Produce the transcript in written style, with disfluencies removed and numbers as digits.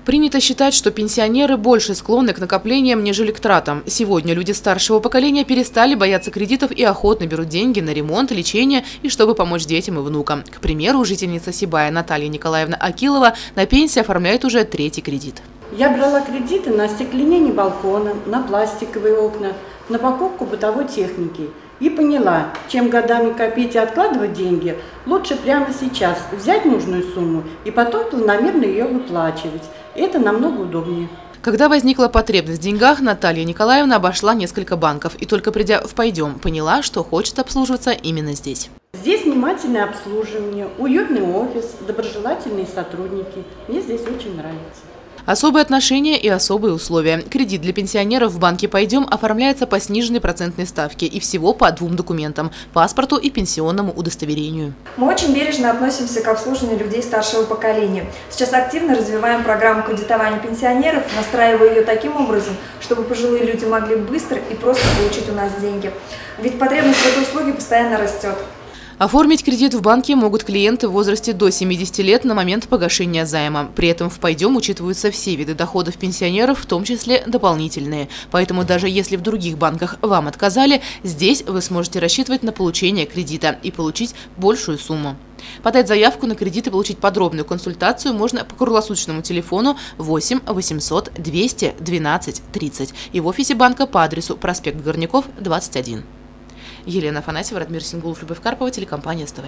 Принято считать, что пенсионеры больше склонны к накоплениям, нежели к тратам. Сегодня люди старшего поколения перестали бояться кредитов и охотно берут деньги на ремонт, лечение и чтобы помочь детям и внукам. К примеру, жительница Сибая Наталья Николаевна Акилова на пенсии оформляет уже 3-й кредит. Я брала кредиты на остекление балкона, на пластиковые окна, на покупку бытовой техники. И поняла, чем годами копить и откладывать деньги, лучше прямо сейчас взять нужную сумму и потом планомерно ее выплачивать. Это намного удобнее. Когда возникла потребность в деньгах, Наталья Николаевна обошла несколько банков и только придя в «Пойдем» поняла, что хочет обслуживаться именно здесь. Здесь внимательное обслуживание, уютный офис, доброжелательные сотрудники. Мне здесь очень нравится. Особые отношения и особые условия. Кредит для пенсионеров в банке «Пойдем» оформляется по сниженной процентной ставке и всего по 2 документам – паспорту и пенсионному удостоверению. Мы очень бережно относимся к обслуживанию людей старшего поколения. Сейчас активно развиваем программу кредитования пенсионеров, настраивая ее таким образом, чтобы пожилые люди могли быстро и просто получить у нас деньги. Ведь потребность в этой услуге постоянно растет. Оформить кредит в банке могут клиенты в возрасте до 70 лет на момент погашения займа. При этом в «Пойдем» учитываются все виды доходов пенсионеров, в том числе дополнительные. Поэтому даже если в других банках вам отказали, здесь вы сможете рассчитывать на получение кредита и получить большую сумму. Подать заявку на кредит и получить подробную консультацию можно по круглосуточному телефону 8 800 200 12 30 и в офисе банка по адресу проспект Горняков, 21. Елена Афанасьева, Радмир Сингулов, Любовь Карпова, телекомпания СТВ.